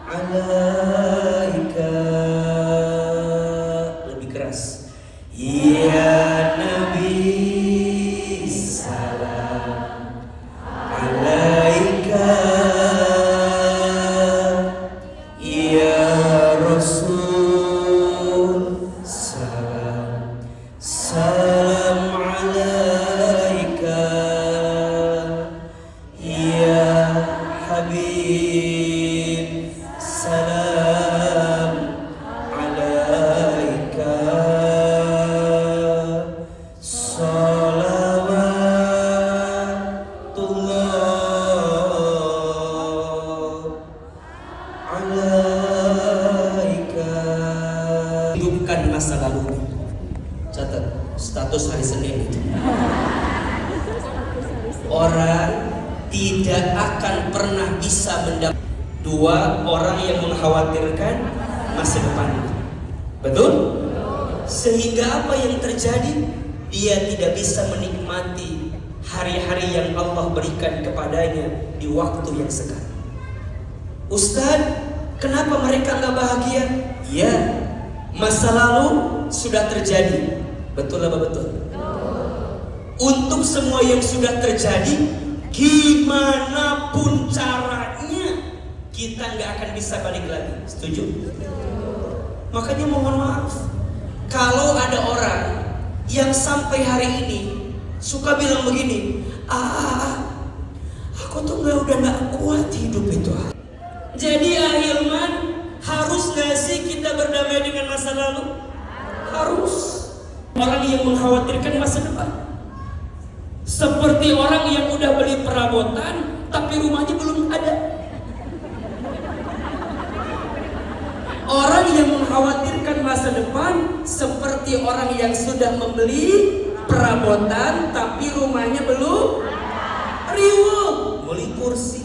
alaika. Lebih keras. Ya Nabi, salam alaika. Ya Rasul, salam alaika. Ya Habib, salam alaika. Salawatullah alaika. Hidupkan masa lalu. Catat status hari Senin itu. Orang tidak akan pernah bisa mendapat dua orang yang mengkhawatirkan masa depan. Betul? Sehingga apa yang terjadi? Dia tidak bisa menikmati hari-hari yang Allah berikan kepadanya di waktu yang sekarang. Ustadz, kenapa mereka nggak bahagia? Ya, masa lalu sudah terjadi. Betul apa betul? Untuk semua yang sudah terjadi, gimana pun caranya, kita nggak akan bisa balik lagi. Setuju? Makanya mohon maaf, kalau ada orang yang sampai hari ini suka bilang begini, aku tuh udah nggak kuat hidup itu. Jadi Ahilman, harus nggak sih kita berdamai dengan masa lalu? Harus. Orang yang mengkhawatirkan masa depan, seperti orang yang udah beli perabotan tapi rumahnya belum ada. Orang yang mengkhawatirkan masa depan seperti orang yang sudah membeli perabotan tapi rumahnya belum riweuh. Beli kursi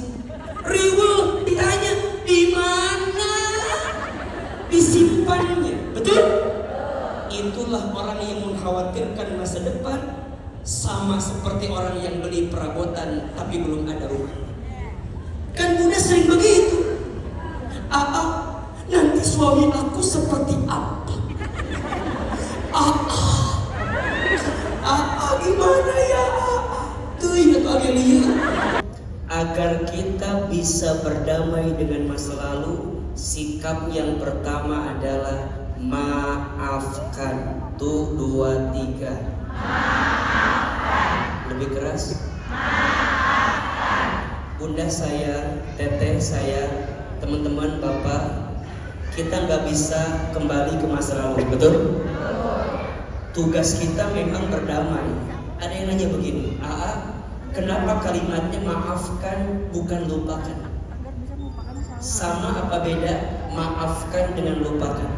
riweuh, ditanya di mana disimpannya. Betul? Itulah orang yang mengkhawatirkan masa depan, sama seperti orang yang beli perabotan tapi belum ada rumah. Kan Bunda sering begitu. Nanti suami aku seperti apa? Gimana ya? Tuh ingat Agelia. Agar kita bisa berdamai dengan masa lalu, sikap yang pertama adalah maafkan. Tuh 2, 3. Lebih keras. Maafkan. Bunda saya, teteh saya, teman-teman, bapak, kita nggak bisa kembali ke masa lalu, betul? Tugas kita memang berdamai. Ada yang nanya begini, kenapa kalimatnya maafkan bukan lupakan? Sama apa beda maafkan dengan lupakan?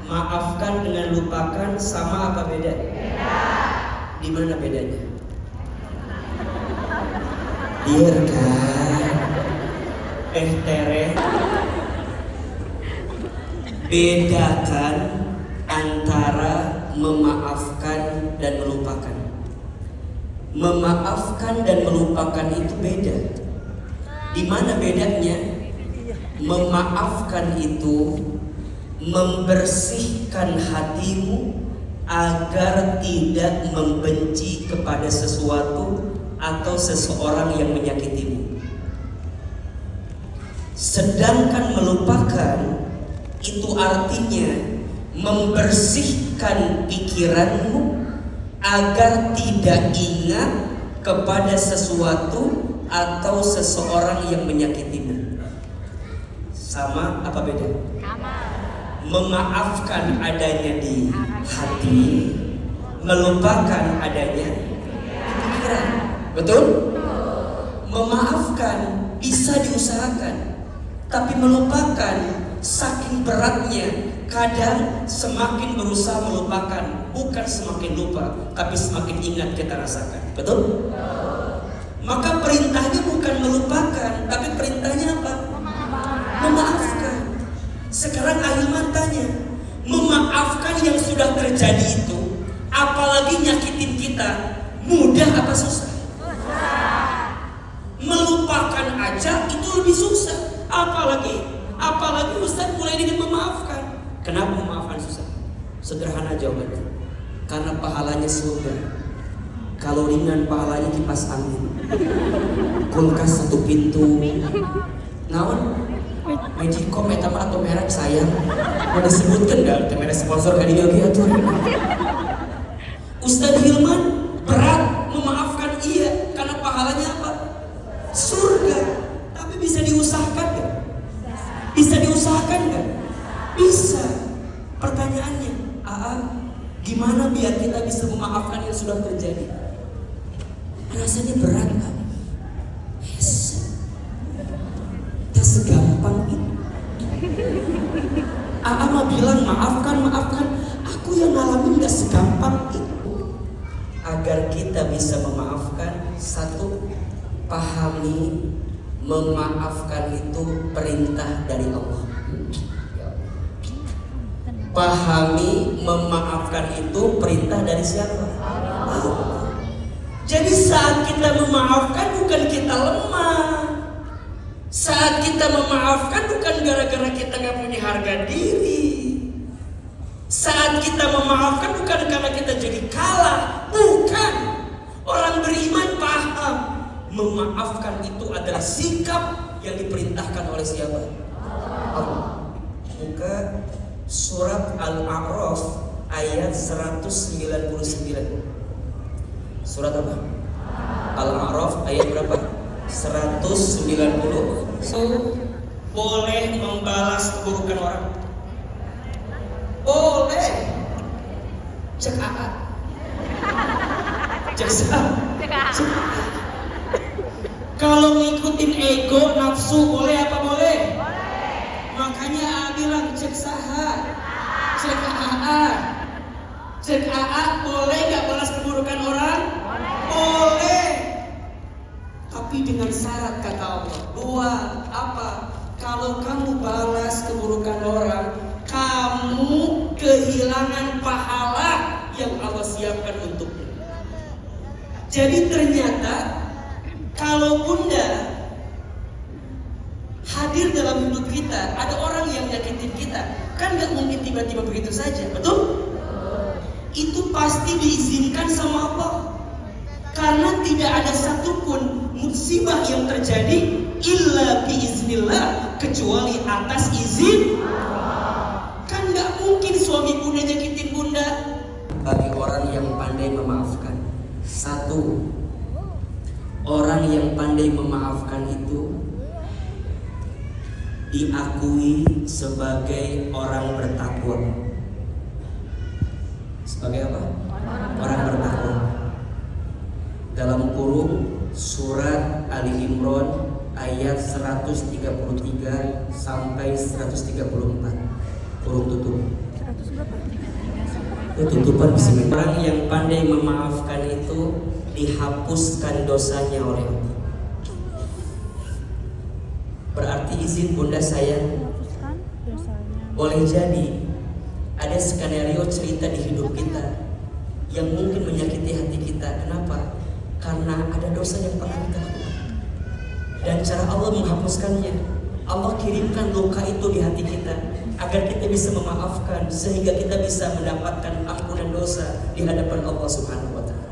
Maafkan dengan lupakan sama apa beda? Di mana bedanya? Biarkan Tere bedakan antara memaafkan dan melupakan. Memaafkan dan melupakan itu beda. Di mana bedanya? Memaafkan itu membersihkan hatimu agar tidak membenci kepada sesuatu atau seseorang yang menyakitimu. Sedangkan melupakan itu artinya membersihkan pikiranmu agar tidak ingat kepada sesuatu atau seseorang yang menyakitimu. Sama apa beda? Memaafkan adanya di hati, melupakan adanya di pikiran. Betul? Memaafkan bisa diusahakan, tapi melupakan saking beratnya, kadang semakin berusaha melupakan, bukan semakin lupa, tapi semakin ingat kita rasakan. Betul? Maka perintahnya bukan melupakan, tapi perintahnya apa? Memaafkan. Sekarang Ahilman tanya, memaafkan yang sudah terjadi itu, apalagi nyakitin kita, mudah apa susah? Apalagi Ustaz mulai dengan memaafkan. Kenapa memaafkan susah? Sederhana jawabannya. Karena pahalanya surga. Kalau ringan pahalanya kipas angin. Kulkas satu pintu. Naon? Magicom eta mah atau merek sayang. Mau disebutkan dah merek sponsor kali lagi atuh. Ustaz Hilman berat memaafkan, iya, karena pahalanya apa? Surga. Tapi bisa diusahakan gak? Bisa diusahakan gak? Bisa. Pertanyaannya, gimana biar kita bisa memaafkan yang sudah terjadi? Rasanya berat kan? Yes. Tak segampang itu. Mah bilang maafkan. Aku yang ngalamin gak segampang itu. Agar kita bisa memaafkan, satu, pahami memaafkan itu perintah dari Allah. Pahami memaafkan itu perintah dari siapa? Allah. Jadi saat kita memaafkan bukan kita lemah. Saat kita memaafkan bukan gara-gara kita gak punya harga diri. Saat kita memaafkan bukan karena kita jadi kalah. Bukan. Orang beriman paham memaafkan itu adalah sikap yang diperintahkan oleh siapa? Allah. Buka surat Al-A'raf ayat 199. Surat apa? Al-A'raf ayat berapa? 190. Boleh membalas keburukan orang. Boleh. Cek AA. Cek kalau ngikutin ego, nafsu, boleh apa boleh? Makanya AA bilang cek saha. Cek AA. Cek AA boleh gak balas keburukan orang? Boleh. Tapi dengan syarat kata Allah. Dua, apa? Kalau kamu balas keburukan orang, kamu kehilangan pahala yang Allah siapkan untukmu. Jadi ternyata kalau Bunda hadir dalam hidup kita, ada orang yang nyakitin kita, kan gak mungkin tiba-tiba begitu saja, betul? Itu pasti diizinkan sama Allah. Karena tidak ada satupun musibah yang terjadi illa biiznillah, kecuali atas izin Allah. Kan gak mungkin suami Bunda nyakitin Bunda. Bagi orang yang pandai memaafkan, satu, orang yang pandai memaafkan itu diakui sebagai orang bertakwa. Sebagai apa? Orang bertakwa. Dalam kurung surat Ali Imran ayat 133 sampai 134. Kurung tutup. Tutupan bismillah. Orang yang pandai memaafkan itu dihapuskan dosanya oleh Allah. Berarti izin Bunda sayang, boleh jadi ada skenario cerita di hidup kita yang mungkin menyakiti hati kita. Kenapa? Karena ada dosa yang pernah kita lakukan. Dan cara Allah menghapuskannya, Allah kirimkan luka itu di hati kita agar kita bisa memaafkan, sehingga kita bisa mendapatkan ampunan dosa di hadapan Allah Subhanahu wa Ta'ala.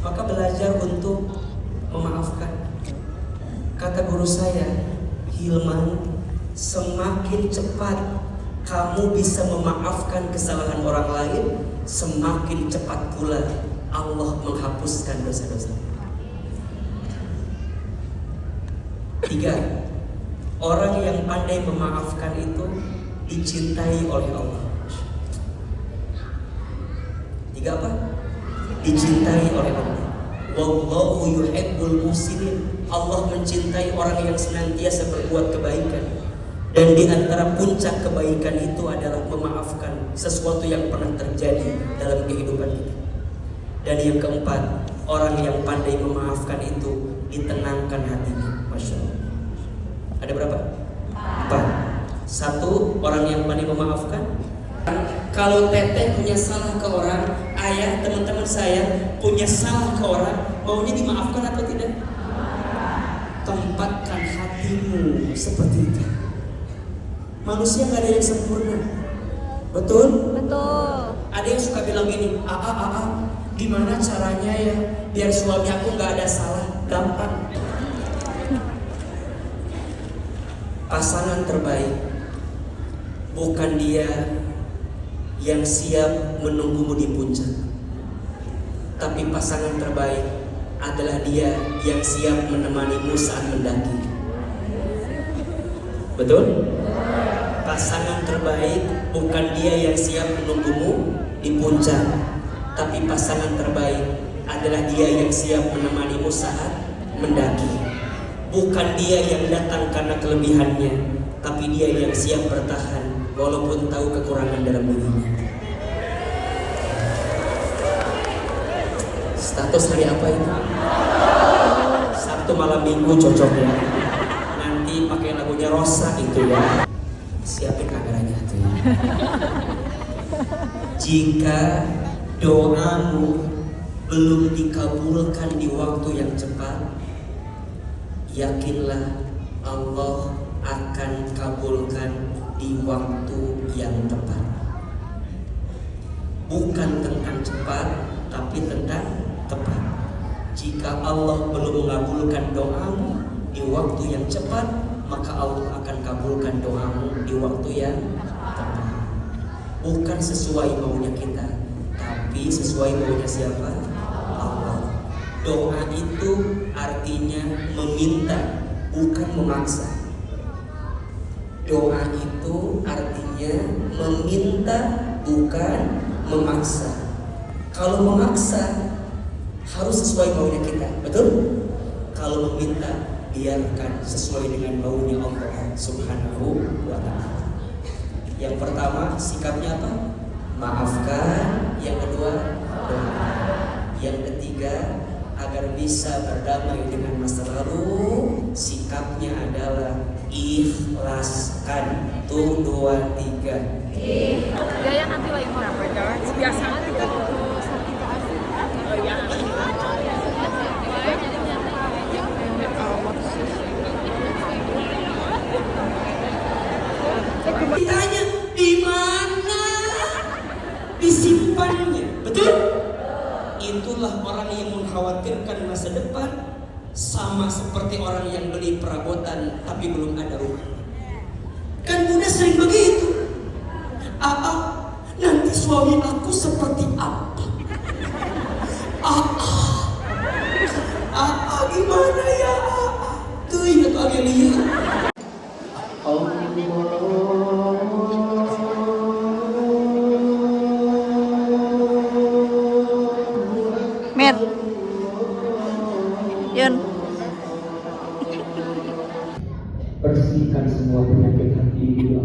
Maka belajar untuk memaafkan. Kata guru saya, Hilman, semakin cepat kamu bisa memaafkan kesalahan orang lain, semakin cepat pula Allah menghapuskan dosa-dosa. 3. Orang yang pandai memaafkan itu dicintai oleh Allah. 3 apa? Dicintai oleh Allah. Wallahu yuhibbul muhsinin. Allah mencintai orang yang senantiasa berbuat kebaikan. Dan di antara puncak kebaikan itu adalah memaafkan sesuatu yang pernah terjadi dalam kehidupan kita. Dan yang keempat, orang yang pandai memaafkan itu ditenangkan hatinya. Masya Allah. Ada berapa? 4. 1, orang yang pandai memaafkan. Kalau teteh punya salah ke orang, ayah, teman-teman saya punya salah ke orang, maunya dimaafkan atau tidak? Tempatkan hatimu seperti itu. Manusia nggak ada yang sempurna, betul? Betul. Ada yang suka bilang gini, gimana caranya ya biar suami aku nggak ada salah? Gampang. Pasangan terbaik bukan dia yang siap menunggumu di puncak, tapi pasangan terbaik adalah dia yang siap menemanimu saat mendaki. Betul? Pasangan terbaik bukan dia yang siap menunggumu di puncak, tapi pasangan terbaik adalah dia yang siap menemanimu saat mendaki. Bukan dia yang datang karena kelebihannya, tapi dia yang siap bertahan walaupun tahu kekurangan dalam dirinya. Status hari apa itu? Sabtu malam minggu cocok ya. Nanti pakai lagunya Rosa itu ya. Siapin kameranya tuh ya. Jika doamu belum dikabulkan di waktu yang cepat, yakinlah Allah akan kabulkan di waktu yang tepat. Bukan tentang cepat, tapi tentang tepat. Jika Allah belum mengabulkan doamu di waktu yang cepat, maka Allah akan kabulkan doamu di waktu yang tepat. Bukan sesuai maunya kita, tapi sesuai maunya siapa? Allah. Doa itu artinya meminta, bukan memaksa. Doa itu artinya meminta, bukan memaksa. Kalau memaksa harus sesuai maunya kita, betul? Kalau meminta, biarkan sesuai dengan maunya Allah Subhanahu wa ta'ala. Yang pertama, sikapnya apa? Maafkan. Yang kedua, doa. Yang ketiga, agar bisa berdamai dengan masa lalu, sikapnya adalah ikhlaskan. 1, 2, 3. Gaya nanti lagi biasa. Ditanya di mana disimpannya, betul? Itulah orang yang mengkhawatirkan masa depan, sama seperti orang yang beli perabotan tapi belum ada rumah. Kan Bunda sering begitu. Nanti suami aku seperti apa? Gimana ya? Tuh ingat Amelia. Mir, Yun. Bersihkan semua penyakit hati ini.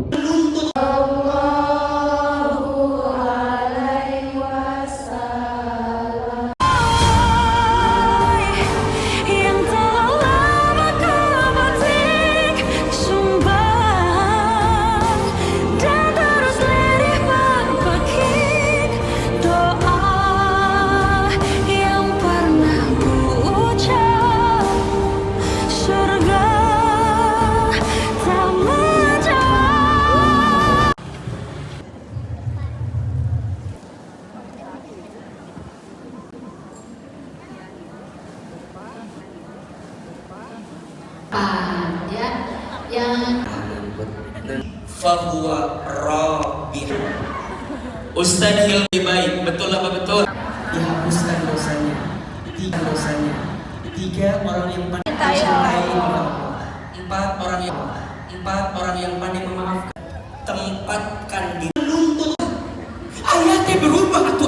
Fahuwa Rabbi. Ustadz Hilmi baik, betul apa betul? Dihapuskan dosanya. 3 dosanya. 3 orang yang pandai mencintai Allah. 4 orang yang pandai memaafkan. Tempatkan di menuntut. Ayatnya berubah.